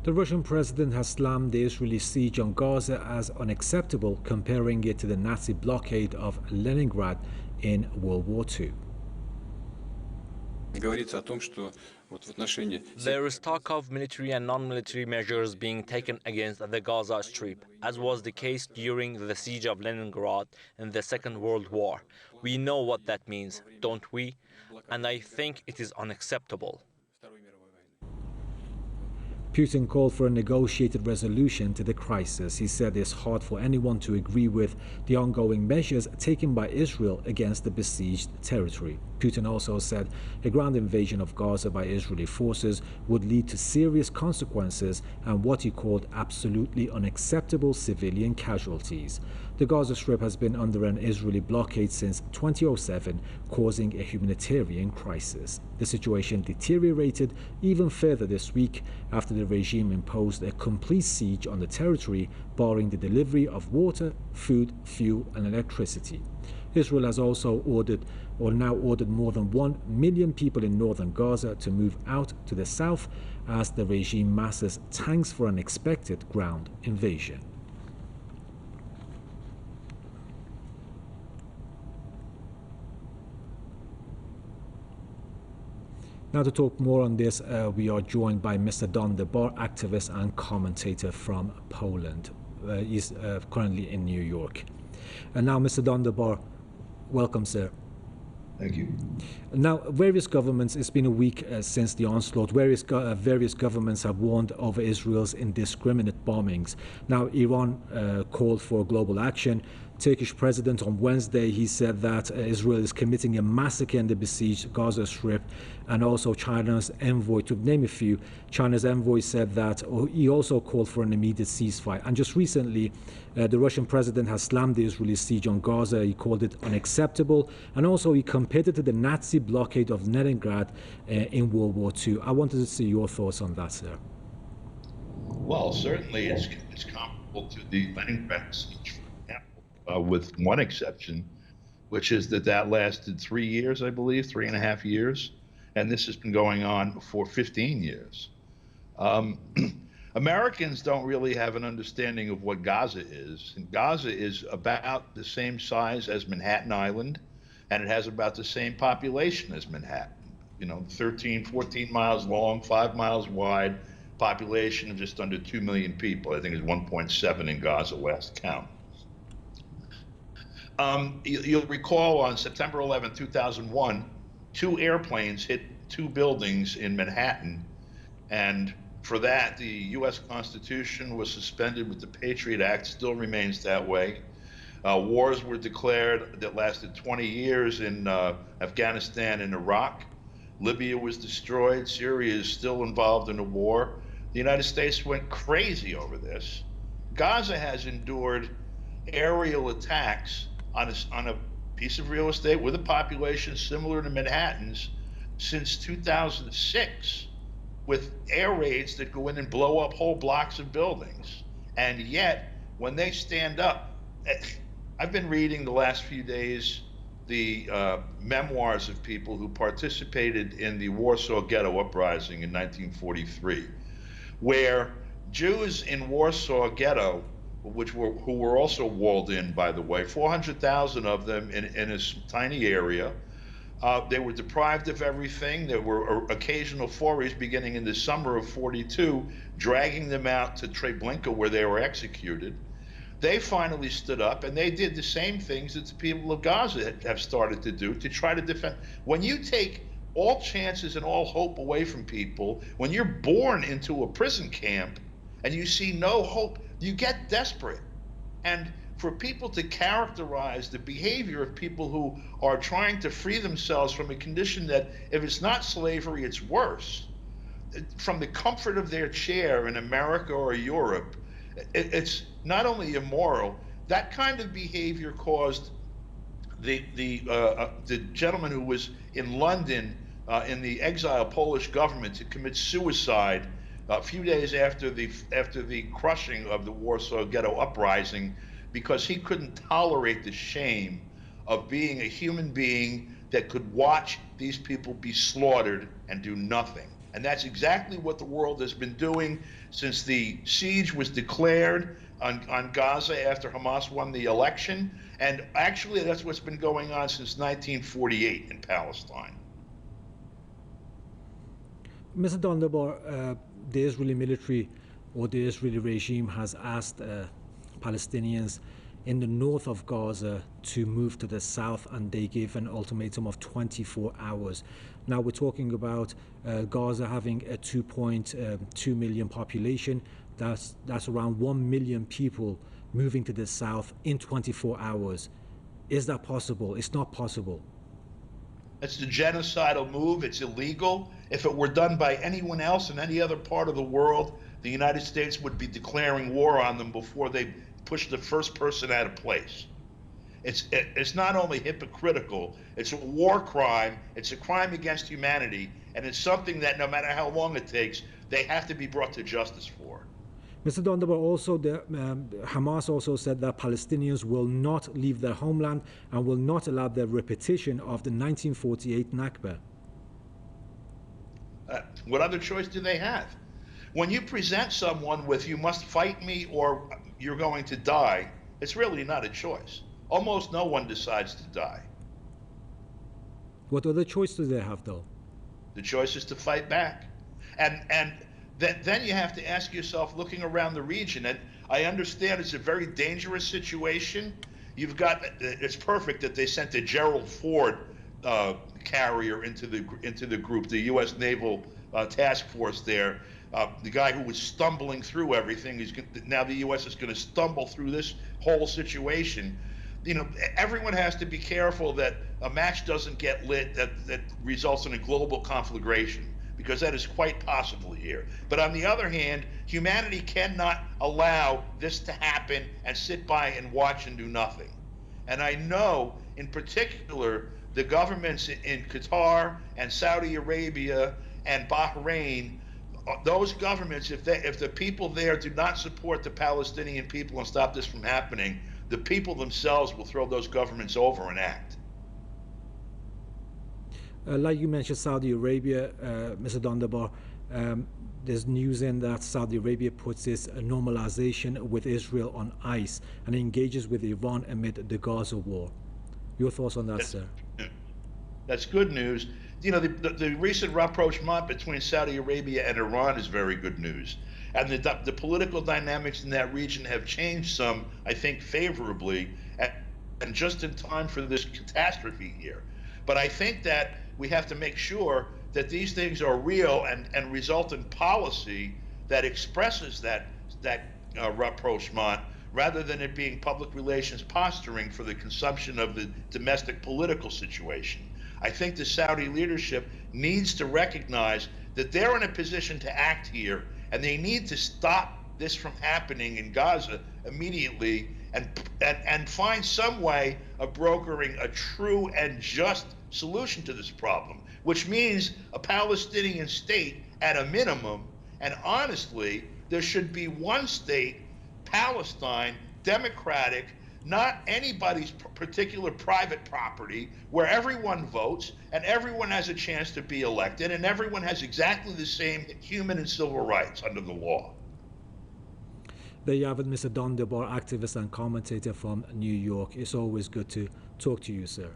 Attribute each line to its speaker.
Speaker 1: The Russian president has slammed the Israeli siege on Gaza as unacceptable, comparing it to the Nazi blockade of Leningrad in World War II.
Speaker 2: There is talk of military and non-military measures being taken against the Gaza Strip, as was the case during the siege of Leningrad in the Second World War. We know what that means, don't we? And I think it is unacceptable.
Speaker 1: Putin called for a negotiated resolution to the crisis. He said it's hard for anyone to agree with the ongoing measures taken by Israel against the besieged territory. Putin also said a ground invasion of Gaza by Israeli forces would lead to serious consequences and what he called absolutely unacceptable civilian casualties. The Gaza Strip has been under an Israeli blockade since 2007, causing a humanitarian crisis. The situation deteriorated even further this week after the regime imposed a complete siege on the territory, barring the delivery of water, food, fuel, and electricity. Israel has also now ordered more than 1 million people in northern Gaza to move out to the south as the regime masses tanks for an expected ground invasion. Now, to talk more on this, we are joined by Mr. DeBar, activist and commentator from Poland. He's currently in New York. And now, Mr. DeBar, welcome, sir.
Speaker 3: Thank you.
Speaker 1: Now, various governments, it's been a week since the onslaught, various governments have warned over Israel's indiscriminate bombings. Now, Iran called for global action. Turkish president on Wednesday, he said that Israel is committing a massacre in the besieged Gaza Strip, and also China's envoy, to name a few, China's envoy said that he also called for an immediate ceasefire. And just recently, the Russian president has slammed the Israeli siege on Gaza. He called it unacceptable, and also he compared it to the Nazi blockade of Leningrad in World War II. I wanted to see your thoughts on that, sir.
Speaker 3: Well, certainly it's comparable to the Leningrad siege, with one exception, which is that lasted 3 years, I believe, 3.5 years, and this has been going on for 15 years. Americans don't really have an understanding of what Gaza is. And Gaza is about the same size as Manhattan Island, and it has about the same population as Manhattan. 13, 14 miles long, 5 miles wide, population of just under 2 million people. I think it's 1.7 in Gaza last count. You'll recall on September 11, 2001, 2 airplanes hit 2 buildings in Manhattan. And for that, the U.S. Constitution was suspended, but the Patriot Act still remains that way. Wars were declared that lasted 20 years in Afghanistan and Iraq. Libya was destroyed. Syria is still involved in a war. The United States went crazy over this. Gaza has endured aerial attacks on a piece of real estate with a population similar to Manhattan's since 2006, with air raids that go in and blow up whole blocks of buildings. And yet, when they stand up, I've been reading the last few days the memoirs of people who participated in the Warsaw Ghetto uprising in 1943, where Jews in Warsaw Ghetto, who were also walled in, by the way, 400,000 of them in a tiny area. They were deprived of everything. There were occasional forays beginning in the summer of 42, dragging them out to Treblinka where they were executed. They finally stood up and they did the same things that the people of Gaza have started to do to try to defend. When you take all chances and all hope away from people, when you're born into a prison camp and you see no hope, you get desperate. And for people to characterize the behavior of people who are trying to free themselves from a condition that, if it's not slavery, it's worse, from the comfort of their chair in America or Europe, it's not only immoral. That kind of behavior caused the gentleman who was in London in the exile Polish government to commit suicide a few days after the crushing of the Warsaw Ghetto uprising, because he couldn't tolerate the shame of being a human being that could watch these people be slaughtered and do nothing. And that's exactly what the world has been doing since the siege was declared on Gaza after Hamas won the election. And actually, that's what's been going on since 1948 in Palestine.
Speaker 1: Mr. DeBar, the Israeli military or the Israeli regime has asked Palestinians in the north of Gaza to move to the south, and they gave an ultimatum of 24 hours. Now we're talking about Gaza having a 2.2 million population. That's around 1 million people moving to the south in 24 hours. Is that possible? It's not possible.
Speaker 3: It's a genocidal move. It's illegal. If it were done by anyone else in any other part of the world, the United States would be declaring war on them before they push the first person out of place. It's not only hypocritical, it's a war crime, it's a crime against humanity, and it's something that no matter how long it takes, they have to be brought to justice for.
Speaker 1: Mr. DeBar, also Hamas also said that Palestinians will not leave their homeland and will not allow the repetition of the 1948 Nakba.
Speaker 3: What other choice do they have? When you present someone with "you must fight me or you're going to die," it's really not a choice. Almost no one decides to die.
Speaker 1: What other choice do they have, though?
Speaker 3: The choice is to fight back. And then you have to ask yourself, looking around the region, and I understand it's a very dangerous situation. It's perfect that they sent a Gerald Ford carrier into the group, the U.S. Naval Task Force there. The guy who was stumbling through everything, now the U.S. is going to stumble through this whole situation. You know, everyone has to be careful that a match doesn't get lit that results in a global conflagration, because that is quite possible here. But on the other hand, humanity cannot allow this to happen and sit by and watch and do nothing. And I know, in particular, the governments in Qatar and Saudi Arabia and Bahrain, those governments, if the people there do not support the Palestinian people and stop this from happening, the people themselves will throw those governments over and act.
Speaker 1: Like you mentioned, Saudi Arabia, Mr. DeBar, there's news in that Saudi Arabia puts this normalization with Israel on ice and engages with Iran amid the Gaza war. Your thoughts on that, sir?
Speaker 3: That's good news. You know, the recent rapprochement between Saudi Arabia and Iran is very good news. And the political dynamics in that region have changed some, I think, favorably, and just in time for this catastrophe here. But I think that we have to make sure that these things are real and result in policy that expresses that rapprochement, rather than it being public relations posturing for the consumption of the domestic political situation. I think the Saudi leadership needs to recognize that they're in a position to act here, and they need to stop this from happening in Gaza immediately and find some way of brokering a true and just solution to this problem, which means a Palestinian state at a minimum. And honestly, there should be one state, Palestine, democratic, not anybody's particular private property, where everyone votes and everyone has a chance to be elected and everyone has exactly the same human and civil rights under the law.
Speaker 1: There you have it, Mr. DeBar, activist and commentator from New York. It's always good to talk to you, sir.